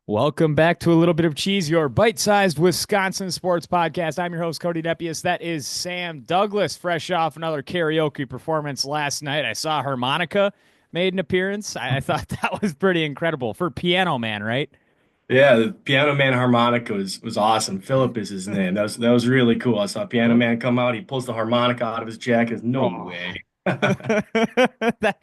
Welcome back to a little bit of cheese, your bite-sized Wisconsin sports podcast. I'm your host, Cody. That is Sam Douglas, fresh off another karaoke performance last night. I saw harmonica made an appearance. I thought that was pretty incredible for Piano Man, right? Yeah, the Piano Man harmonica was awesome. Philip is his name. That was really cool. I saw Piano Man come out. He pulls the harmonica out of his jacket. No Oh. way. that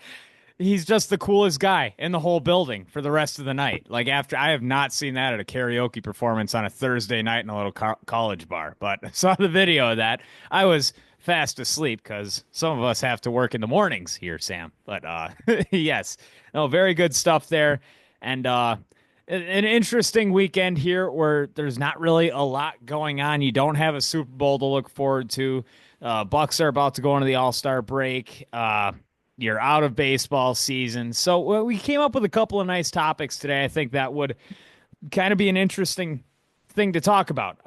he's just the coolest guy in the whole building for the rest of the night. Like after I have not seen that at a karaoke performance on a Thursday night in a little college bar, but I saw the video of that. I was fast asleep because some of us have to work in the mornings here, Sam. But yes, no, very good stuff there, and an interesting weekend here where there's not really a lot going on. You don't have a Super Bowl to look forward to. Bucks are about to go into the All-Star break. You're out of baseball season. So we came up with a couple of nice topics today. I think that would kind of be an interesting thing to talk about.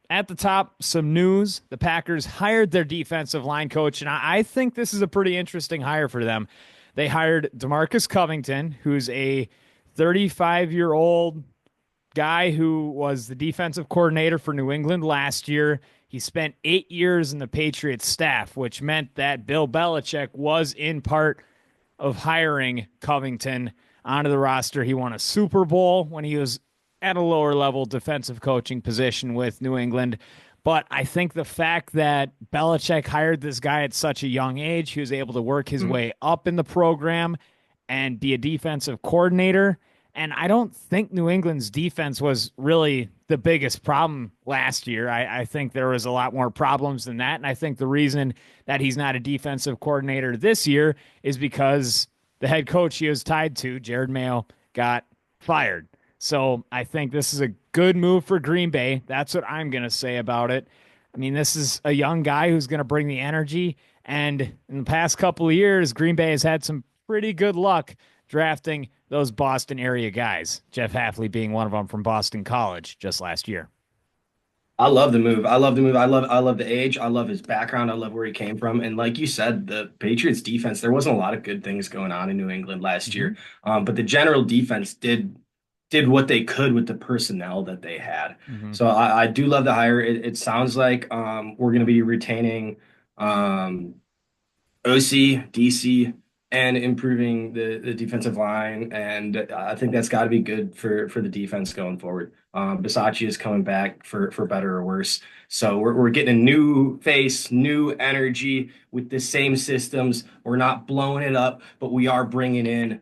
At the top, some news. The Packers hired their defensive line coach, and I think this is a pretty interesting hire for them. They hired DeMarcus Covington, who's a 35-year-old guy who was the defensive coordinator for New England last year. He spent 8 years in the Patriots staff, which meant that Bill Belichick was in part of hiring Covington onto the roster. He won a Super Bowl when he was at a lower level defensive coaching position with New England. But I think the fact that Belichick hired this guy at such a young age, he was able to work his way up in the program and be a defensive coordinator. And I don't think New England's defense was really the biggest problem last year. I think there was a lot more problems than that. And I think the reason that he's not a defensive coordinator this year is because the head coach he was tied to, Jared Mayo, got fired. So I think this is a good move for Green Bay. That's what I'm going to say about it. I mean, this is a young guy who's going to bring the energy. And in the past couple of years, Green Bay has had some pretty good luck drafting those Boston area guys. Jeff Hafley being one of them from Boston College just last year. I love the move. I love the move. I love the age. I love his background. I love where he came from. And like you said, the Patriots defense, there wasn't a lot of good things going on in New England last Mm-hmm. year. But the general defense did what they could with the personnel that they had. Mm-hmm. So I do love the hire. It sounds like we're going to be retaining um, OC, DC, and improving the defensive line. And I think that's got to be good for the defense going forward. Bisaccia is coming back for better or worse. So we're getting a new face, new energy with the same systems. We're not blowing it up, but we are bringing in,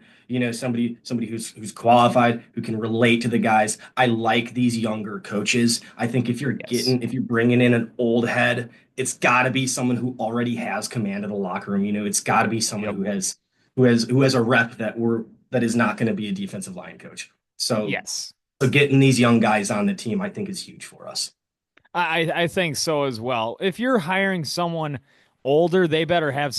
somebody who's qualified, who can relate to the guys. I like these younger coaches. I think Yes. if you're bringing in an old head, it's got to be someone who already has command of the locker room. It's got to be someone Yep. who has a rep that is not going to be a defensive line coach. So Yes. so getting these young guys on the team, I think, is huge for us. I think so as well. If you're hiring someone older, they better have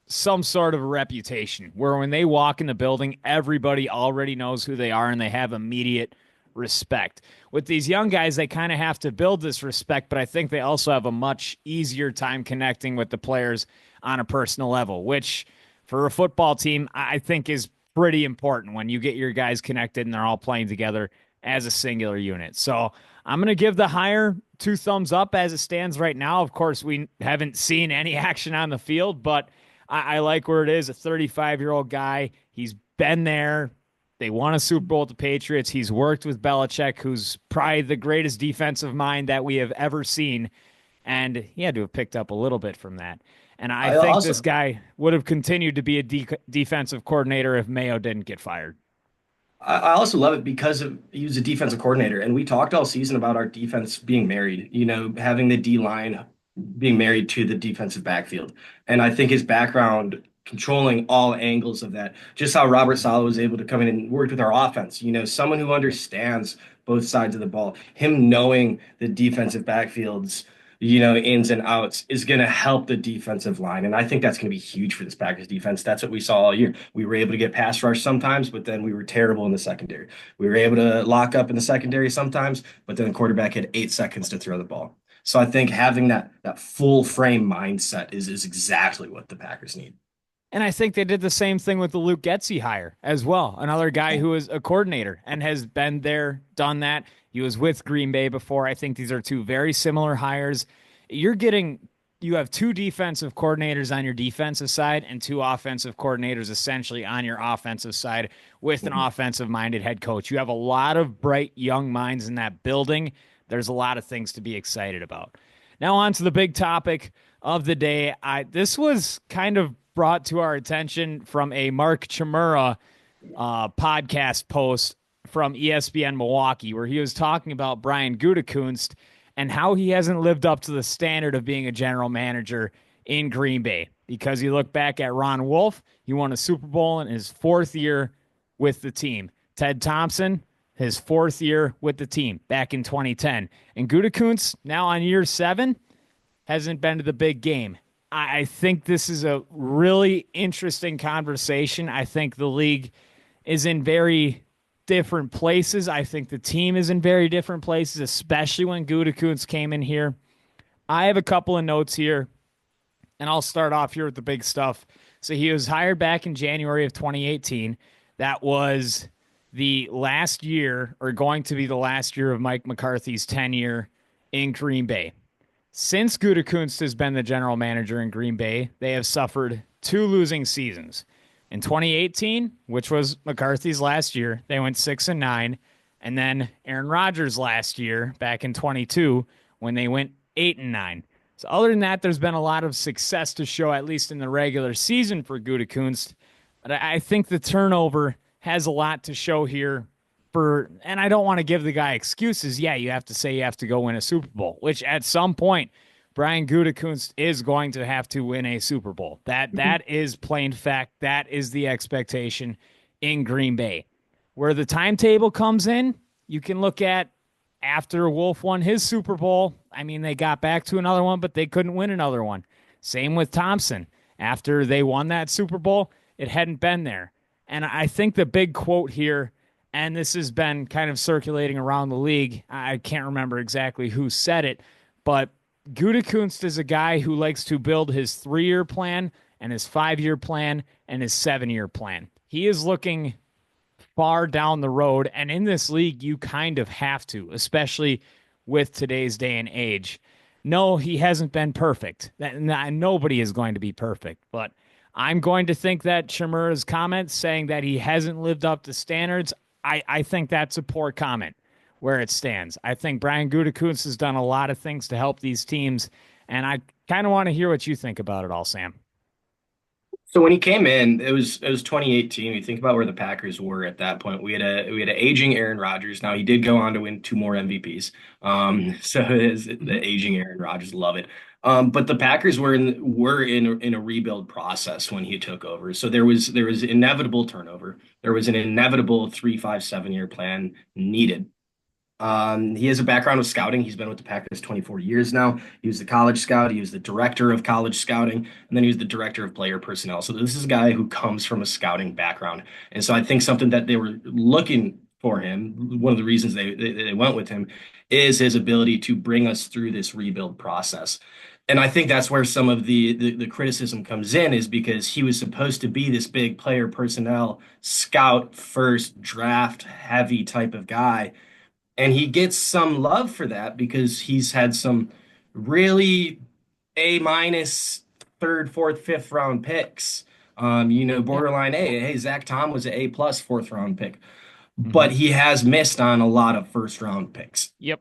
some sort of a reputation where when they walk in the building, everybody already knows who they are and they have immediate respect. With these young guys, they kind of have to build this respect, but I think they also have a much easier time connecting with the players on a personal level, which for a football team, I think is pretty important when you get your guys connected and they're all playing together as a singular unit. So I'm going to give the hire two thumbs up as it stands right now. Of course, we haven't seen any action on the field, but I like where it is. A 35-year-old guy. He's been there. They won a Super Bowl with the Patriots. He's worked with Belichick, who's probably the greatest defensive mind that we have ever seen. And he had to have picked up a little bit from that. And I I think this also guy would have continued to be a defensive coordinator if Mayo didn't get fired. I also love it because he was a defensive coordinator, and we talked all season about our defense being married. Having the D line being married to the defensive backfield, and I think his background controlling all angles of that, just how Robert Saleh was able to come in and work with our offense. Someone who understands both sides of the ball, him knowing the defensive backfields, ins and outs is going to help the defensive line. And I think that's going to be huge for this Packers defense. That's what we saw all year. We were able to get pass rush sometimes, but then we were terrible in the secondary. We were able to lock up in the secondary sometimes, but then the quarterback had 8 seconds to throw the ball. So I think having that full frame mindset is exactly what the Packers need. And I think they did the same thing with the Luke Getzey hire as well. Another guy who is a coordinator and has been there, done that. He was with Green Bay before. I think these are two very similar hires. You're getting, you have two defensive coordinators on your defensive side and two offensive coordinators essentially on your offensive side with an offensive minded head coach. You have a lot of bright young minds in that building. There's a lot of things to be excited about. Now, on to the big topic of the day. This was kind of brought to our attention from a Mark Chimura podcast post from ESPN Milwaukee, where he was talking about Brian Gutekunst and how he hasn't lived up to the standard of being a general manager in Green Bay. Because you look back at Ron Wolf, he won a Super Bowl in his fourth year with the team. Ted Thompson, his fourth year with the team back in 2010. And Gutekunst, now on year 7, hasn't been to the big game. I think this is a really interesting conversation. I think the league is in very different places. I think the team is in very different places, especially when Gutekunst came in here. I have a couple of notes here, and I'll start off here with the big stuff. So he was hired back in January of 2018. That was the last year, or going to be the last year of Mike McCarthy's tenure in Green Bay. Since Gutekunst has been the general manager in Green Bay, they have suffered 2 losing seasons. In 2018, which was McCarthy's last year, they went 6-9, and then Aaron Rodgers last year, back in 22, when they went 8-9. So other than that, there's been a lot of success to show, at least in the regular season for Gutekunst. But I think the turnover has a lot to show here and I don't want to give the guy excuses. Yeah, you have to say you have to go win a Super Bowl, which at some point Brian Gutekunst is going to have to win a Super Bowl. That is plain fact. That is the expectation in Green Bay. Where the timetable comes in, you can look at after Wolf won his Super Bowl. I mean, they got back to another one, but they couldn't win another one. Same with Thompson. After they won that Super Bowl, it hadn't been there. And I think the big quote here, and this has been kind of circulating around the league. I can't remember exactly who said it, but Gutekunst is a guy who likes to build his 3-year plan and his 5-year plan and his 7-year plan. He is looking far down the road, and in this league, you kind of have to, especially with today's day and age. No, he hasn't been perfect. Nobody is going to be perfect, but I'm going to think that Chimura's comments saying that he hasn't lived up to standards, I think that's a poor comment where it stands. I think Brian Gutekunst has done a lot of things to help these teams, and I kind of want to hear what you think about it all, Sam. So when he came in, it was 2018. You think about where the Packers were at that point. We had an aging Aaron Rodgers. Now he did go on to win 2 more MVPs. So it is the aging Aaron Rodgers, love it. But the Packers were in a rebuild process when he took over. So there was inevitable turnover. There was an inevitable 3, 5, 7 year plan needed. He has a background with scouting. He's been with the Packers 24 years now. He was the college scout. He was the director of college scouting, and then he was the director of player personnel. So this is a guy who comes from a scouting background. And so I think something that they were looking for him, one of the reasons they went with him, is his ability to bring us through this rebuild process. And I think that's where some of the criticism comes in, is because he was supposed to be this big player personnel scout first draft heavy type of guy, and he gets some love for that because he's had some really A minus third, fourth, fifth round picks. Yeah. Borderline A. Hey, Zach Tom was an A plus fourth round pick, Mm-hmm. but he has missed on a lot of first round picks. Yep.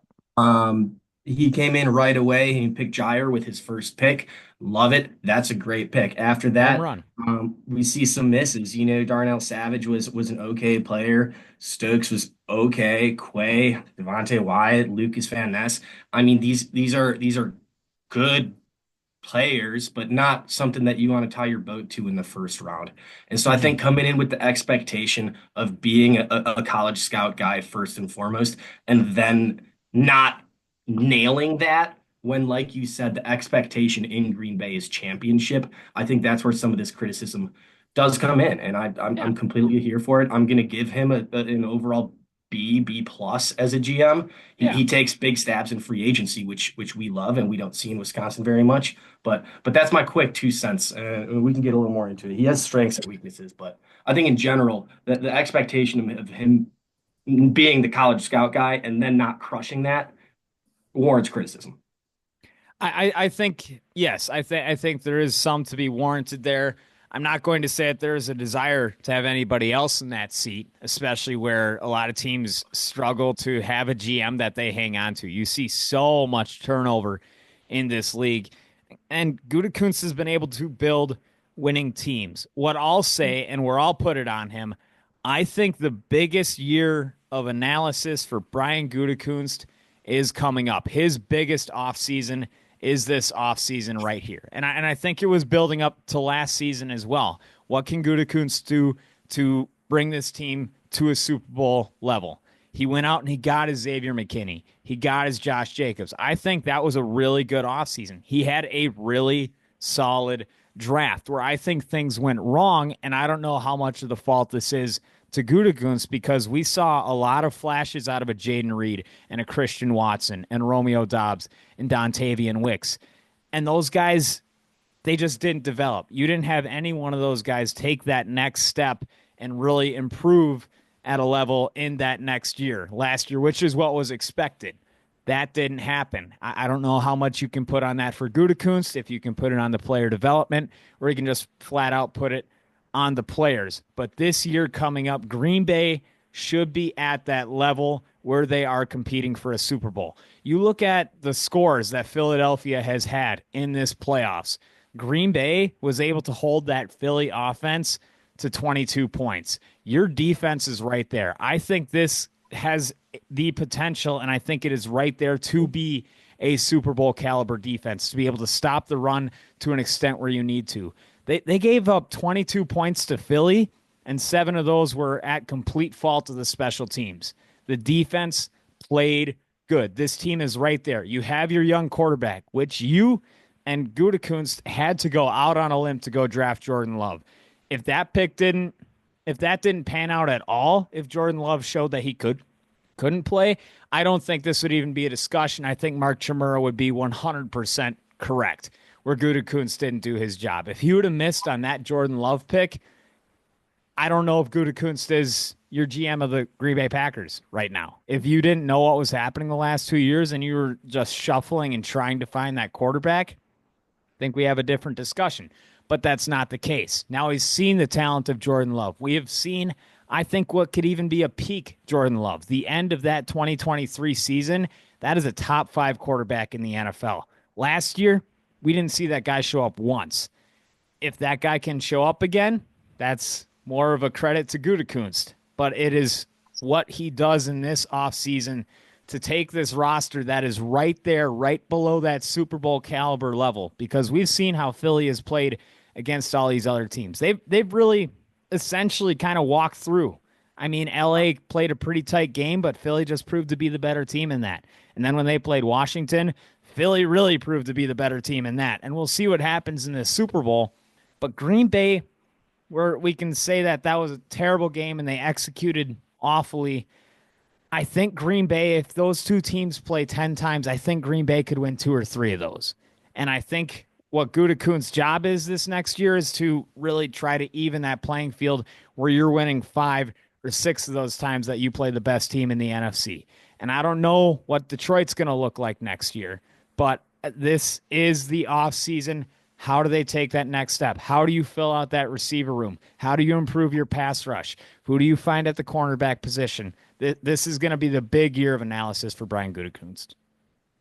He came in right away. He picked Jair with his first pick. Love it. That's a great pick. After Home that, run. we see some misses. Darnell Savage was an okay player. Stokes was okay. Quay, Devontae Wyatt, Lucas Van Ness. I mean, these are good players, but not something that you want to tie your boat to in the first round. And so I Mm-hmm. think coming in with the expectation of being a college scout guy first and foremost, and then not nailing that when, like you said, the expectation in Green Bay is championship. I think that's where some of this criticism does come in, and I'm Yeah. I'm completely here for it. I'm going to give him an overall B plus as a GM. Yeah. He takes big stabs in free agency, which we love and we don't see in Wisconsin very much. But that's my quick 2 cents. We can get a little more into it. He has strengths and weaknesses, but I think in general, the expectation of him being the college scout guy and then not crushing that warrants criticism. I think yes, I think there is some to be warranted there. I'm not going to say that there is a desire to have anybody else in that seat, especially where a lot of teams struggle to have a GM that they hang on to. You see so much turnover in this league, and Gutekunst has been able to build winning teams. What I'll say, and where I'll put it on him, I think the biggest year of analysis for Brian Gutekunst is coming up. His biggest offseason is this offseason right here. And I think it was building up to last season as well. What can Gutekunst do to bring this team to a Super Bowl level? He went out and he got his Xavier McKinney. He got his Josh Jacobs. I think that was a really good offseason. He had a really solid draft where I think things went wrong, and I don't know how much of the fault this is to Gutekunst because we saw a lot of flashes out of a Jaden Reed and a Christian Watson and Romeo Dobbs and Dontavian Wicks. And those guys, they just didn't develop. You didn't have any one of those guys take that next step and really improve at a level in that next year, last year, which is what was expected. That didn't happen. I don't know how much you can put on that for Gutekunst, if you can put it on the player development, or you can just flat out put it on the players. But this year coming up, Green Bay should be at that level where they are competing for a Super Bowl. You look at the scores that Philadelphia has had in this playoffs. Green Bay was able to hold that Philly offense to 22 points. Your defense is right there. I think this has the potential, and I think it is right there to be a Super Bowl caliber defense, to be able to stop the run to an extent where you need to. They gave up 22 points to Philly, and 7 of those were at complete fault of the special teams. The defense played good. This team is right there. You have your young quarterback, which you and Gutekunst had to go out on a limb to go draft Jordan Love. If that pick didn't if that didn't pan out at all, if Jordan Love showed that he couldn't play, I don't think this would even be a discussion. I think Mark Chmura would be 100% correct where Gutekunst didn't do his job. If he would have missed on that Jordan Love pick, I don't know if Gutekunst is your GM of the Green Bay Packers right now. If you didn't know what was happening the last 2 years and you were just shuffling and trying to find that quarterback, I think we have a different discussion. But that's not the case. Now he's seen the talent of Jordan Love. We have seen, I think, what could even be a peak Jordan Love. The end of that 2023 season, that is a top 5 quarterback in the NFL. Last year, we didn't see that guy show up once. If that guy can show up again, that's more of a credit to Gutekunst. But it is what he does in this offseason to take this roster that is right there, right below that Super Bowl caliber level, because we've seen how Philly has played against all these other teams. They've really essentially kind of walked through. I mean, LA played a pretty tight game, but Philly just proved to be the better team in that. And then when they played Washington, Philly really proved to be the better team in that. And we'll see what happens in this Super Bowl. But Green Bay, where we can say that that was a terrible game and they executed awfully, I think Green Bay, if those two teams play 10 times, I think Green Bay could win 2 or 3 of those. And I think what Gutekunst's job is this next year is to really try to even that playing field where you're winning 5 or 6 of those times that you play the best team in the NFC. And I don't know what Detroit's going to look like next year, but this is the offseason. How do they take that next step? How do you fill out that receiver room? How do you improve your pass rush? Who do you find at the cornerback position? This is going to be the big year of analysis for Brian Gutekunst.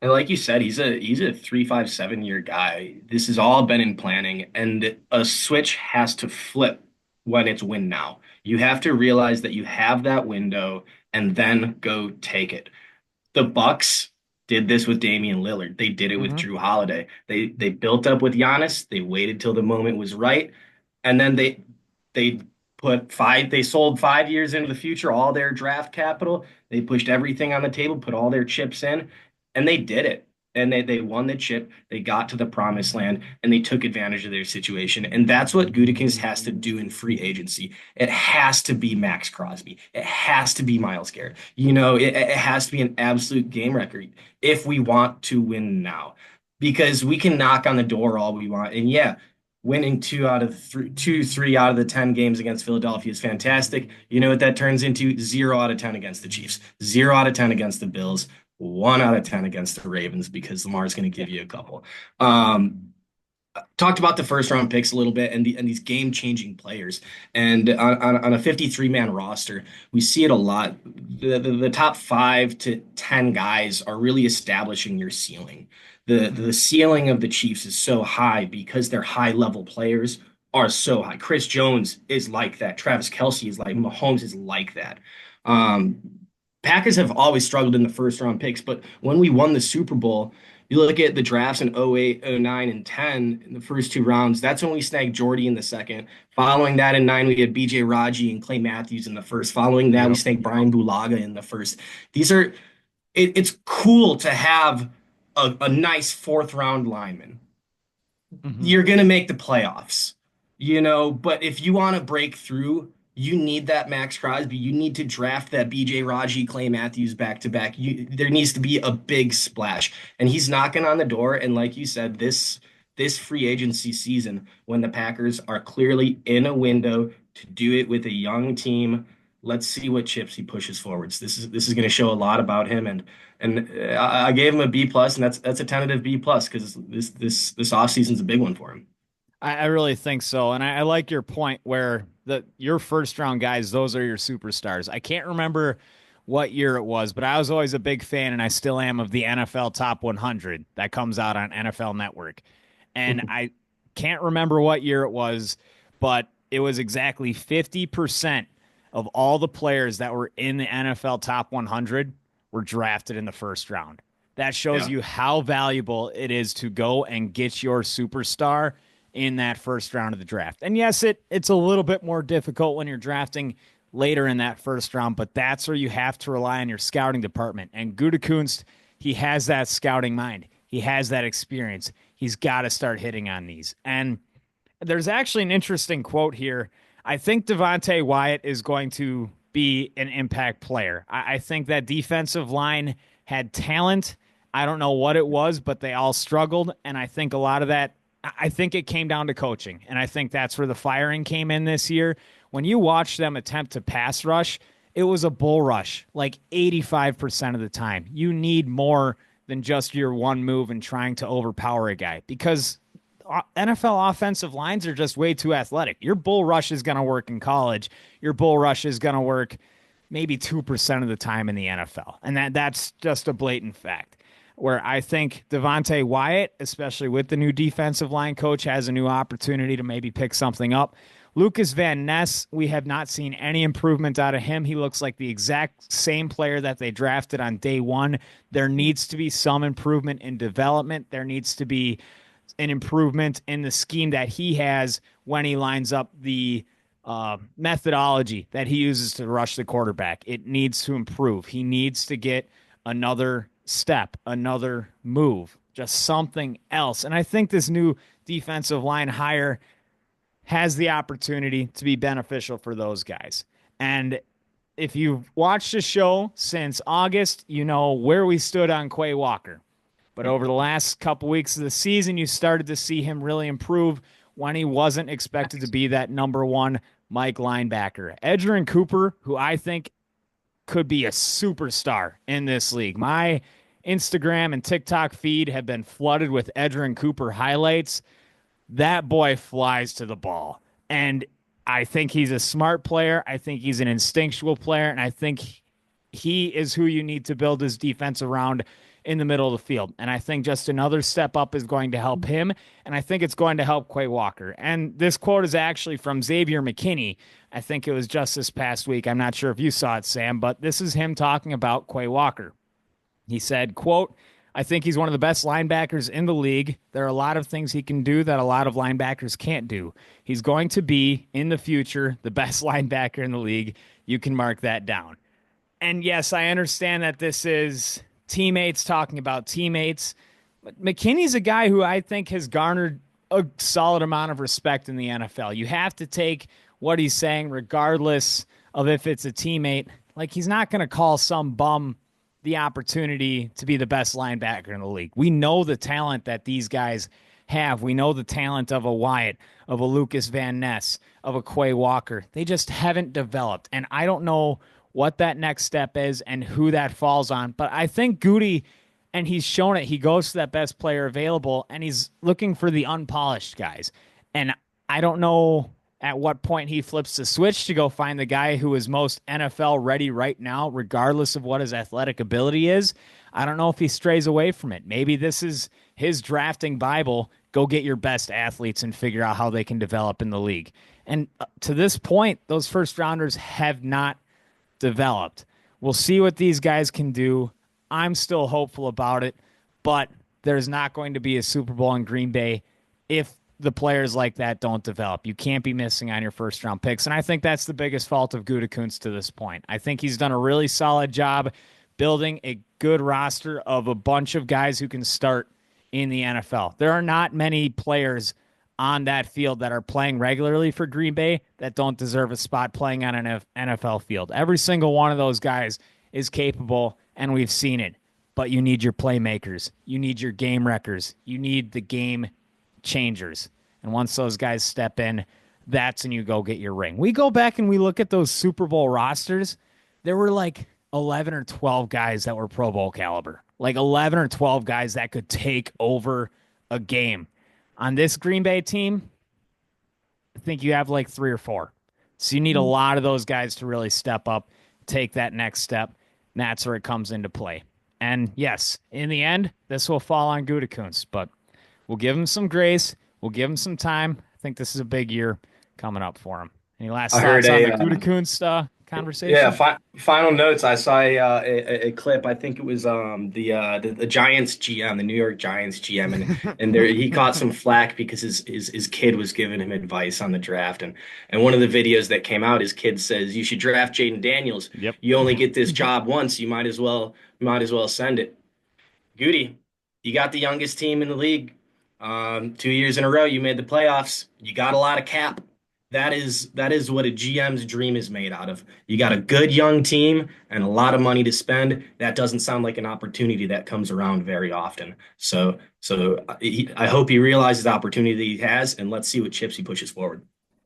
And like you said, he's a 3, 5, 7 year guy. This has all been in planning, and a switch has to flip when it's win now. You have to realize that you have that window and then go take it. The Bucks did this with Damian Lillard. They did it with Mm-hmm. Drew Holiday. They built up with Giannis. They waited till the moment was right, and then they they sold 5 years into the future, all their draft capital. They pushed everything on the table, put all their chips in, and they did it. and they won the chip. They got to the promised land and they took advantage of their situation. And that's what Gutekunst has to do in free agency. It has to be Max Crosby. It has to be Myles Garrett. It has to be an absolute game record if we want to win now. Because we can knock on the door all we want. And yeah, winning three out of the 10 games against Philadelphia is fantastic. You know what that turns into? 0 out of 10 against the Chiefs, 0 out of 10 against the Bills, 1 out of 10 against the Ravens because Lamar's going to give you a couple. Talked about the first round picks a little bit and these game changing players. And on a 53-man roster, we see it a lot. The top 5 to 10 guys are really establishing your ceiling. The ceiling of the Chiefs is so high because their high level players are so high. Chris Jones is like that. Travis Kelce is like Mahomes is like that. Um, Packers have always struggled in the first round picks, but when we won the Super Bowl, you look at the drafts in '08, '09, and 10 in the first 2 rounds. That's when we snagged Jordy in the second. Following that in 9, we had BJ Raji and Clay Matthews in the first. Following that, we Yep. snagged Brian Bulaga in the first. These are it's cool to have a nice fourth round lineman. Hmm. You're going to make the playoffs, but if you want to break through, you need that Max Crosby. You need to draft that BJ Raji, Clay Matthews back to back. There needs to be a big splash. And he's knocking on the door. And like you said, this free agency season, when the Packers are clearly in a window to do it with a young team, let's see what chips he pushes forwards. This is going to show a lot about him, and I gave him a B plus, and that's a tentative B plus because this offseason's a big one for him. I really think so. And I like your point where your first round guys, those are your superstars. I can't remember what year it was, but I was always a big fan, and I still am, of the NFL Top 100 that comes out on NFL Network. And I can't remember what year it was, but it was exactly 50% of all the players that were in the NFL Top 100 were drafted in the first round. That shows Yeah. you how valuable it is to go and get your superstar in that first round of the draft. And yes, it's a little bit more difficult when you're drafting later in that first round, but that's where you have to rely on your scouting department. And Gutekunst, he has that scouting mind. He has that experience. He's got to start hitting on these. And there's actually an interesting quote here. I think Devontae Wyatt is going to be an impact player. I think that defensive line had talent. I don't know what it was, but they all struggled. And I think a lot of that, I think it came down to coaching. And I think that's where the firing came in this year. When you watch them attempt to pass rush, it was a bull rush like 85% of the time. You need more than just your one move and trying to overpower a guy because NFL offensive lines are just way too athletic. Your bull rush is going to work in college. Your bull rush is going to work maybe 2% of the time in the NFL. And that's just a blatant fact. Where I think Devontae Wyatt, especially with the new defensive line coach, has a new opportunity to maybe pick something up. Lucas Van Ness, we have not seen any improvement out of him. He looks like the exact same player that they drafted on day one. There needs to be some improvement in development. There needs to be an improvement in the scheme that he has when he lines up the methodology that he uses to rush the quarterback. It needs to improve. He needs to get another step, another move, just something else. And I think this new defensive line hire has the opportunity to be beneficial for those guys. And if you've watched the show since August, you know where we stood on Quay Walker. But over the last couple weeks of the season, you started to see him really improve when he wasn't expected to be that number one Mike linebacker. Edgerrin Cooper, who I think could be a superstar in this league. My Instagram and TikTok feed have been flooded with Edgerrin Cooper highlights. That boy flies to the ball. And I think he's a smart player. I think he's an instinctual player. And I think he is who you need to build his defense around in the middle of the field. And I think just another step up is going to help him. And I think it's going to help Quay Walker. And this quote is actually from Xavier McKinney. I think it was just this past week. I'm not sure if you saw it, Sam, but this is him talking about Quay Walker. He said, quote, I think he's one of the best linebackers in the league. There are a lot of things he can do that a lot of linebackers can't do. He's going to be, in the future, the best linebacker in the league. You can mark that down. And yes, I understand that this is teammates talking about teammates. McKinney's a guy who I think has garnered a solid amount of respect in the NFL. You have to take what he's saying, regardless of if it's a teammate. Like, he's not going to call some bum the opportunity to be the best linebacker in the league. We know the talent that these guys have. We know the talent of a Wyatt, of a Lucas Van Ness, of a Quay Walker. They just haven't developed. And I don't know what that next step is and who that falls on. But I think Goody, and he's shown it, he goes to that best player available and he's looking for the unpolished guys. And I don't know at what point he flips the switch to go find the guy who is most NFL ready right now, regardless of what his athletic ability is. I don't know if he strays away from it. Maybe this is his drafting Bible. Go get your best athletes and figure out how they can develop in the league. And to this point, those first rounders have not developed. We'll see what these guys can do. I'm still hopeful about it, but there's not going to be a Super Bowl in Green Bay if the players like that don't develop. You can't be missing on your first round picks. And I think that's the biggest fault of Gutekunst to this point. I think he's done a really solid job building a good roster of a bunch of guys who can start in the NFL. There are not many players on that field that are playing regularly for Green Bay that don't deserve a spot playing on an NFL field. Every single one of those guys is capable, and we've seen it. But you need your playmakers. You need your game wreckers. You need the game changers. And once those guys step in, that's when you go get your ring. We go back and we look at those Super Bowl rosters. There were like 11 or 12 guys that were Pro Bowl caliber. Like 11 or 12 guys that could take over a game. On this Green Bay team, I think you have like 3 or 4. So you need a lot of those guys to really step up, take that next step. And that's where it comes into play. And yes, in the end, this will fall on Gutekunst, but we'll give him some grace. We'll give him some time. I think this is a big year coming up for him. Any last I heard thoughts on a the Gutekunst Yeah, conversation? final notes. I saw a clip. I think it was the Giants GM, the New York Giants GM, and there he caught some flack because his kid was giving him advice on the draft, and one of the videos that came out, his kid says you should draft Jaden Daniels. Yep. You only get this job once. You might as well send it. Goody, you got the youngest team in the league. 2 years in a row, you made the playoffs. You got a lot of cap. That is what a GM's dream is made out of. You got a good young team and a lot of money to spend. That doesn't sound like an opportunity that comes around very often. I hope he realizes the opportunity that he has, and let's see what chips he pushes forward.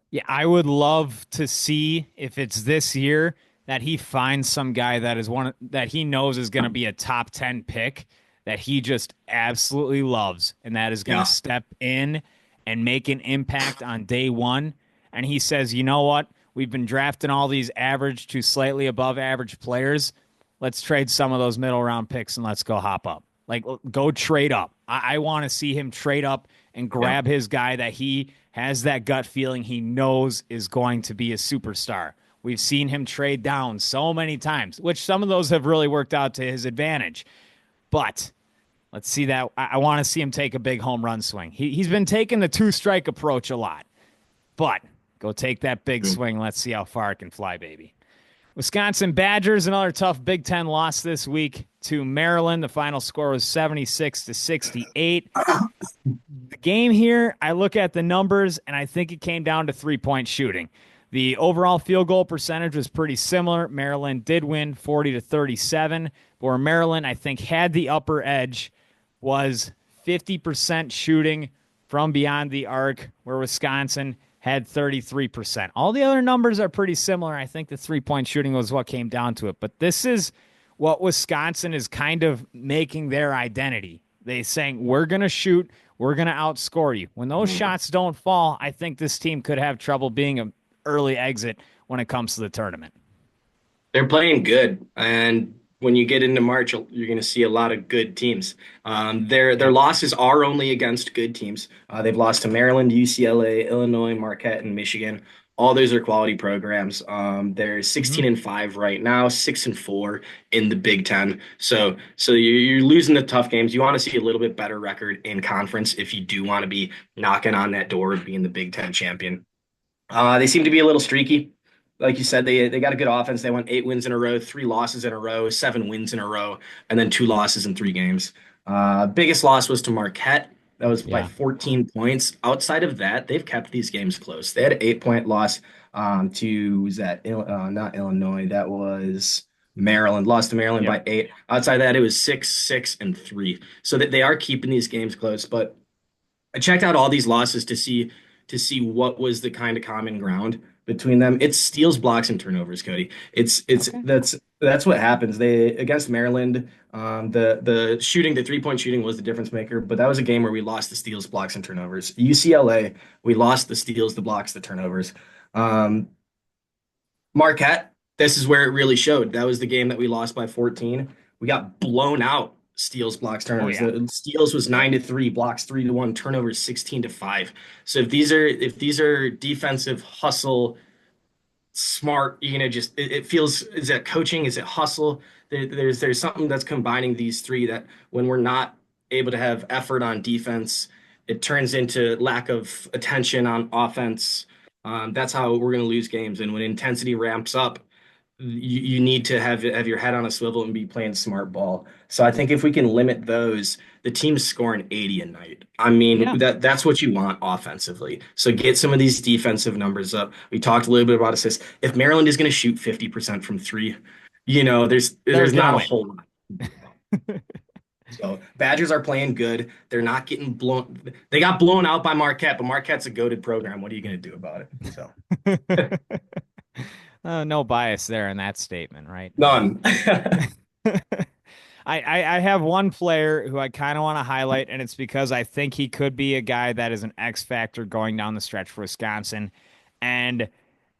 Yeah, I would love to see if it's this year that he finds some guy that is one that he knows is going to be a top 10 pick that he just absolutely loves and that is going Yeah. to step in and make an impact on day one. And he says, you know what? We've been drafting all these average to slightly above average players. Let's trade some of those middle round picks and let's go hop up. Like, go trade up. I want to see him trade up and Yeah. grab his guy that he has that gut feeling he knows is going to be a superstar. We've seen him trade down so many times, which some of those have really worked out to his advantage. But let's see that. I want to see him take a big home run swing. He's been taking the two-strike approach a lot. But go take that big swing. Let's see how far it can fly, baby. Wisconsin Badgers, another tough Big Ten loss this week to Maryland. The final score was 76-68. The game here, I look at the numbers, and I think it came down to three-point shooting. The overall field goal percentage was pretty similar. Maryland did win 40-37, where Maryland, I think, had the upper edge, was 50% shooting from beyond the arc, where Wisconsin had 33%. All the other numbers are pretty similar. I think the three-point shooting was what came down to it. But this is what Wisconsin is kind of making their identity. They saying, we're going to shoot, we're going to outscore you. When those shots don't fall, I think this team could have trouble being an early exit when it comes to the tournament. They're playing good, and when you get into March, you're going to see a lot of good teams. Their Yep. losses are only against good teams. They've lost to Maryland, UCLA, Illinois, Marquette, and Michigan. All those are quality programs. They're Mm-hmm. 16-5 right now, 6-4 in the Big Ten. So you're losing the tough games. You want to see a little bit better record in conference if you do want to be knocking on that door of being the Big Ten champion. They seem to be a little streaky. like you said, they got a good offense. They went 8 wins in a row, 3 losses in a row, 7 wins in a row, and then 2 losses in 3 games. Biggest loss was to Marquette. That was by Yeah. 14 points. Outside of that, they've kept these games close. They had an 8 point loss to was that not Illinois, that was Maryland. Lost to Maryland Yep. by 8. Outside of that, it was 6, 6, and 3. So that they are keeping these games close, but I checked out all these losses to see what was the kind of common ground between them. It's steals, blocks, and turnovers, Cody. It's Okay. that's what happens. They against Maryland, the shooting, the 3 point shooting was the difference maker, but that was a game where we lost the steals, blocks, and turnovers. UCLA, we lost the steals, the blocks, the turnovers. Um, Marquette, this is where it really showed. That was the game that we lost by 14. We got blown out. Steals, blocks, Oh turnovers. yeah. The steals was 9-3, blocks 3-1, turnovers 16-5. So if these are defensive hustle, smart, just it feels, is that coaching? Is it hustle? There's something that's combining these three that when we're not able to have effort on defense, it turns into lack of attention on offense. That's how we're going to lose games. And when intensity ramps up, you need to have your head on a swivel and be playing smart ball. So I think if we can limit those, the team's scoring 80 a night. I mean, Yeah. that's what you want offensively. So get some of these defensive numbers up. We talked a little bit about assists. If Maryland is going to shoot 50% from three, there's They're there's gonna not a win. whole lot. So Badgers are playing good. They're not getting blown. They got blown out by Marquette, but Marquette's a goated program. What are you going to do about it? So No bias there in that statement, right? none. I have one player who I kind of want to highlight, and it's because I think he could be a guy that is an X factor going down the stretch for Wisconsin. And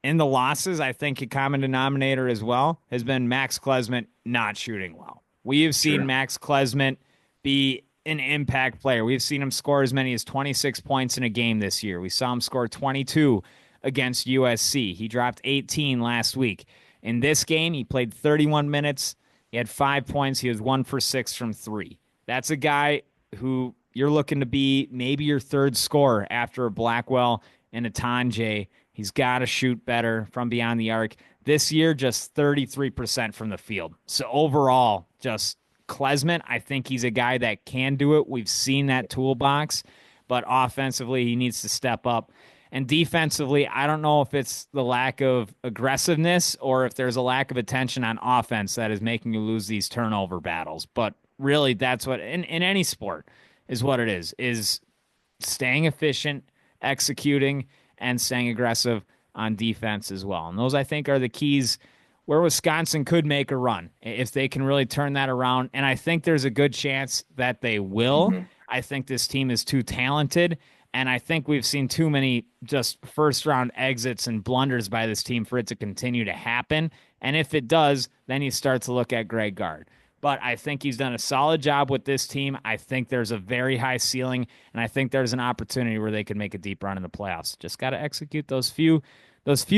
in the losses, I think a common denominator as well has been Max Klesmit not shooting well. We have seen Sure. Max Klesmit be an impact player. We've seen him score as many as 26 points in a game this year. We saw him score 22 against USC. He dropped 18 last week. In this game, he played 31 minutes. He had 5 points. He was 1 for 6 from three. That's a guy who you're looking to be maybe your third scorer after a Blackwell and a Tanjay. He's got to shoot better from beyond the arc. This year, just 33% from the field. So overall, just Klesmit, I think he's a guy that can do it. We've seen that toolbox, but offensively, he needs to step up. And defensively, I don't know if it's the lack of aggressiveness or if there's a lack of attention on offense that is making you lose these turnover battles. But really, that's what in any sport is what it is staying efficient, executing, and staying aggressive on defense as well. And those, I think, are the keys where Wisconsin could make a run if they can really turn that around. And I think there's a good chance that they will. Mhm. I think this team is too talented. And I think we've seen too many just first round exits and blunders by this team for it to continue to happen. And if it does, then you start to look at Greg Gard. But I think he's done a solid job with this team. I think there's a very high ceiling, and I think there's an opportunity where they could make a deep run in the playoffs. Just got to execute those few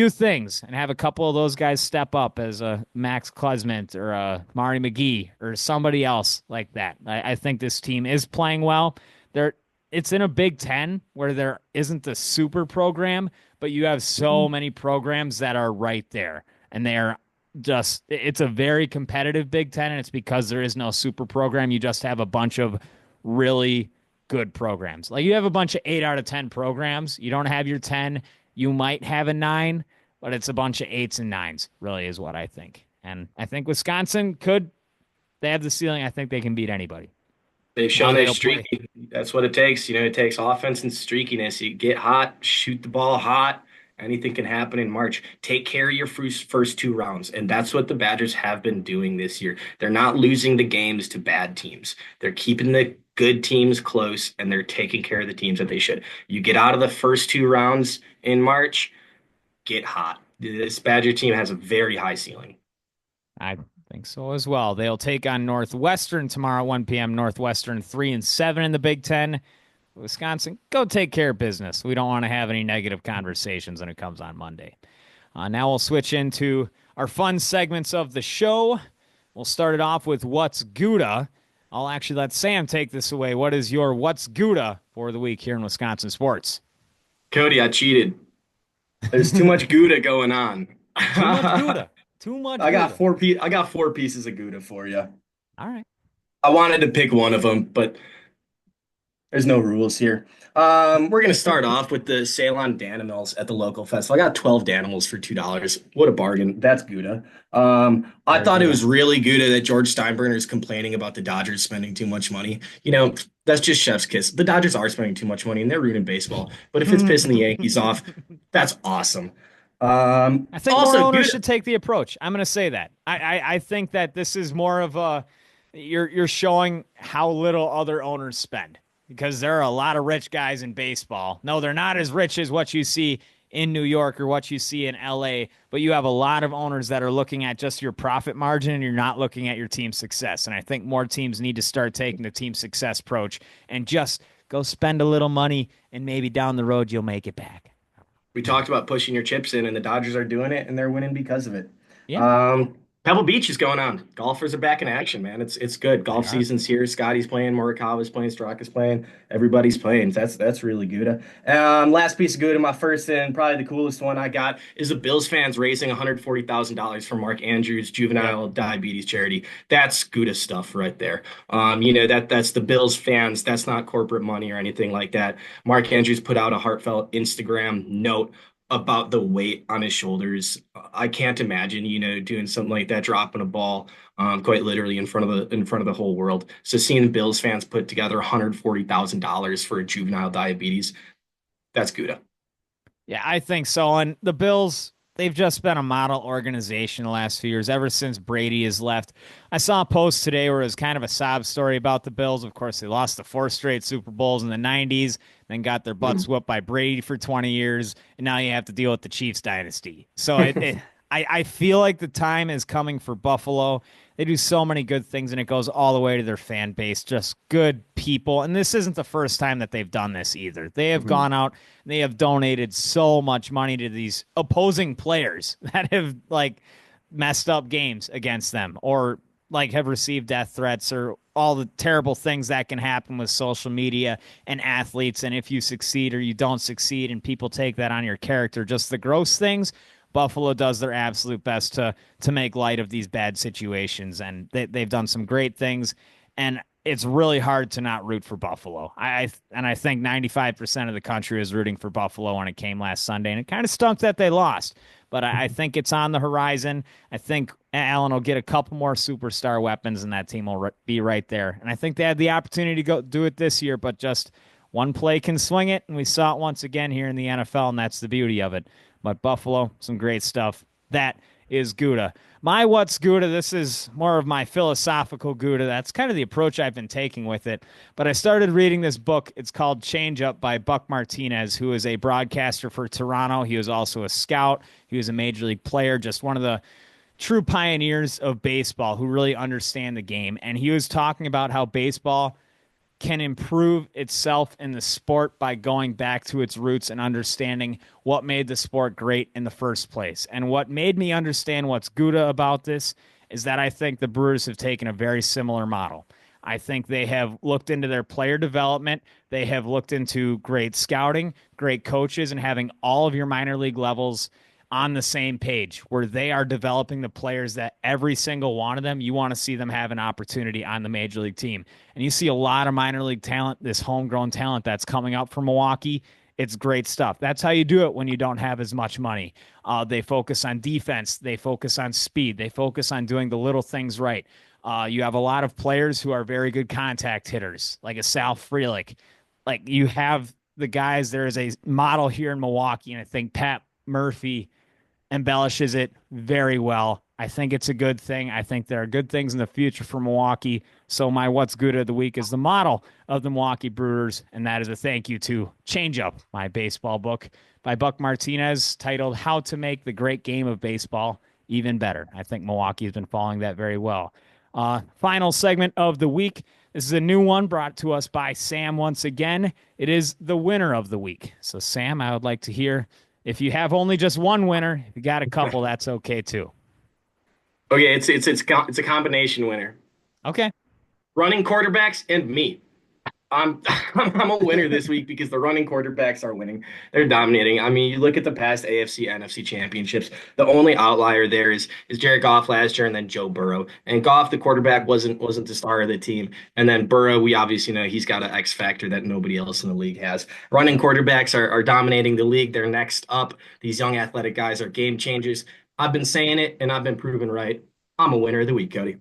things and have a couple of those guys step up as a Max Klesmit or a Mari McGee or somebody else like that. I think this team is playing well. It's in a Big Ten where there isn't a super program, but you have so many programs that are right there, and they are it's a very competitive Big Ten, and it's because there is no super program. You just have a bunch of really good programs. Like you have a bunch of 8 out of 10 programs. You don't have your 10. You might have a 9, but it's a bunch of 8s and 9s, really, is what I think. And I think Wisconsin could, they have the ceiling. I think they can beat anybody. They've How shown they're they'll play. streaky. That's what it takes. It takes offense and streakiness. You get hot, shoot the ball hot. Anything can happen in March. Take care of your first 2 rounds. And that's what the Badgers have been doing this year. They're not losing the games to bad teams. They're keeping the good teams close and they're taking care of the teams that they should. You get out of the first 2 rounds in March, get hot. This Badger team has a very high ceiling. I think so as well. They'll take on Northwestern tomorrow, 1 p.m. Northwestern 3-7 in the Big Ten. Wisconsin, go take care of business. We don't want to have any negative conversations when it comes on Monday. Now we'll switch into our fun segments of the show. We'll start it off with What's Gouda. I'll actually let Sam take this away. What is your What's Gouda for the week here in Wisconsin sports? Cody, I cheated. There's too much Gouda going on. Too much Gouda. Too much Gouda. I got 4 pieces of Gouda for you. All right. I wanted to pick one of them, but there's no rules here. We're gonna start off with the Ceylon Danimals at the local festival. I got 12 Danimals for $2. What a bargain. That's Gouda. I Very thought it Gouda. was really Gouda that George Steinbrenner is complaining about the Dodgers spending too much money. That's just chef's kiss. The Dodgers are spending too much money and they're ruining baseball. But if it's pissing the Yankees off, that's awesome. I think more Also, owners Gouda. should take the approach. I'm going to say that. I think that this is more of a you're showing how little other owners spend because there are a lot of rich guys in baseball. No, they're not as rich as what you see in New York or what you see in LA, but you have a lot of owners that are looking at just your profit margin and you're not looking at your team's success. And I think more teams need to start taking the team success approach and just go spend a little money and maybe down the road you'll make it back. We talked about pushing your chips in, and the Dodgers are doing it, and they're winning because of it. Yeah, Um, Pebble Beach is going on. Golfers are back in action, man. It's good. they Golf are. season's here. Scotty's playing, Morikawa's playing, Straka's playing. Everybody's playing. That's really good. Last piece of good, and my first and probably the coolest one I got is the Bills fans raising $140,000 for Mark Andrews' Yep. juvenile diabetes charity. That's Gouda stuff right there. That's the Bills fans. That's not corporate money or anything like that. Mark Andrews put out a heartfelt Instagram note about the weight on his shoulders. I can't imagine, doing something like that, dropping a ball, quite literally in front of the whole world. So seeing Bills fans put together $140,000 for a juvenile diabetes, that's Gouda. Yeah, I think so. And the Bills, they've just been a model organization the last few years, ever since Brady has left. I saw a post today where it was kind of a sob story about the Bills. Of course, they lost the 4 straight Super Bowls in the 90s, then got their butts whooped by Brady for 20 years, and now you have to deal with the Chiefs dynasty. So I feel like the time is coming for Buffalo. They do so many good things, and it goes all the way to their fan base. Just good people. And this isn't the first time that they've done this either. They have gone out and they have donated so much money to these opposing players that have like messed up games against them or like have received death threats or all the terrible things that can happen with social media and athletes. And if you succeed or you don't succeed and people take that on your character, just the gross things, Buffalo does their absolute best to make light of these bad situations, and they've done some great things. And it's really hard to not root for Buffalo. I think 95% of the country was rooting for Buffalo when it came last Sunday, and it kind of stunk that they lost. But I think it's on the horizon. I think Allen will get a couple more superstar weapons, and that team will be right there. And I think they had the opportunity to go do it this year, but just one play can swing it, and we saw it once again here in the NFL, and that's the beauty of it. But Buffalo, some great stuff. That is Gouda. My what's Gouda, this is more of my philosophical Gouda. That's kind of the approach I've been taking with it. But I started reading this book. It's called Change Up by Buck Martinez, who is a broadcaster for Toronto. He was also a scout. He was a major league player, just one of the true pioneers of baseball who really understand the game. And he was talking about how baseball can improve itself in the sport by going back to its roots and understanding what made the sport great in the first place. And what made me understand what's Gouda about this is that I think the Brewers have taken a very similar model. I think they have looked into their player development. They have looked into great scouting, great coaches, and having all of your minor league levels on the same page where they are developing the players that every single one of them, you want to see them have an opportunity on the major league team. And you see a lot of minor league talent, this homegrown talent that's coming up from Milwaukee. It's great stuff. That's how you do it when you don't have as much money. They focus on defense. They focus on speed. They focus on doing the little things right. You have a lot of players who are very good contact hitters, like a Sal Frelick. Like you have the guys, there is a model here in Milwaukee, and I think Pat Murphy embellishes it very well. I think it's a good thing. I think there are good things in the future for Milwaukee. So my what's good of the week is the model of the Milwaukee Brewers, and that is a thank you to Change Up, my baseball book by Buck Martinez, titled "How to Make the Great Game of Baseball Even Better." I think Milwaukee has been following that very well. Final segment of the week. This is a new one brought to us by Sam once again. It is the winner of the week. So, Sam, I would like to hear if you have only just one winner. If you got a couple, that's okay too. Okay, it's a combination winner. Okay. Running quarterbacks and me. I'm I'm a winner this week because the running quarterbacks are winning. They're dominating. I mean, you look at the past AFC, NFC championships. The only outlier there is Jared Goff last year, and then Joe Burrow. And Goff, the quarterback, wasn't the star of the team. And then Burrow, we obviously know he's got an X factor that nobody else in the league has. Running quarterbacks are dominating the league. They're next up. These young athletic guys are game changers. I've been saying it, and I've been proven right. I'm a winner of the week, Cody.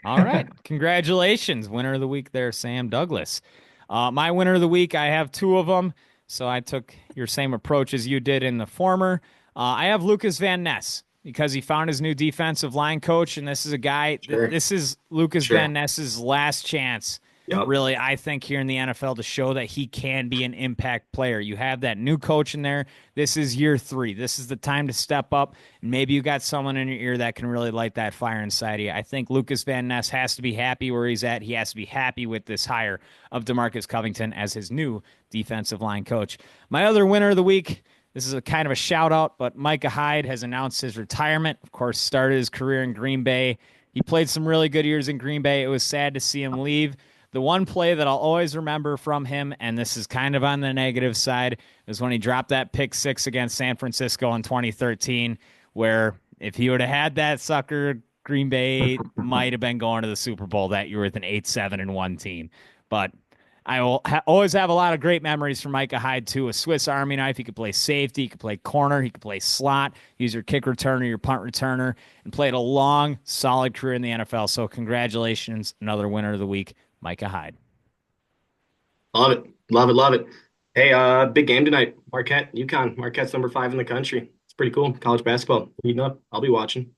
All right. Congratulations. Winner of the week there, Sam Douglas. My winner of the week, I have two of them. So I took your same approach as you did in the former. I have Lucas Van Ness because he found his new defensive line coach. And this is a guy, Sure, this is Lucas sure. Van Ness's last chance, Yep. really, I think, here in the NFL to show that he can be an impact player. You have that new coach in there. This is year 3. This is the time to step up. And maybe you got someone in your ear that can really light that fire inside you. I think Lucas Van Ness has to be happy where he's at. He has to be happy with this hire of DeMarcus Covington as his new defensive line coach. My other winner of the week, this is a kind of a shout out, but Micah Hyde has announced his retirement. Of course, started his career in Green Bay. He played some really good years in Green Bay. It was sad to see him leave. The one play that I'll always remember from him, and this is kind of on the negative side, is when he dropped that pick six against San Francisco in 2013, where if he would have had that sucker, Green Bay might have been going to the Super Bowl that year with an 8-7-1 team. But I will always have a lot of great memories from Micah Hyde, too. A Swiss Army knife. He could play safety. He could play corner. He could play slot. He's your kick returner, your punt returner, and played a long, solid career in the NFL. So congratulations, another winner of the week, Micah Hyde. Love it. Love it. Love it. Hey, big game tonight. Marquette, UConn. Marquette's number 5 in the country. It's pretty cool. College basketball. Heating up. I'll be watching.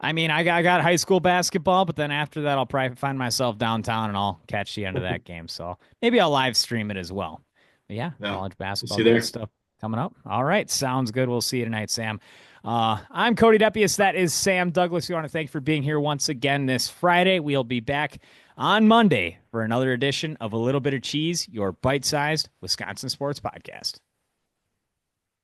I mean, I got high school basketball, but then after that, I'll probably find myself downtown and I'll catch the end of that game. So maybe I'll live stream it as well. But yeah, Yeah. college We'll basketball, see you good there. stuff coming up. All right, sounds good. We'll see you tonight, Sam. I'm Cody Depius. That is Sam Douglas. We want to thank you for being here once again this Friday. We'll be back on Monday for another edition of A Little Bit of Cheese, your bite-sized Wisconsin sports podcast.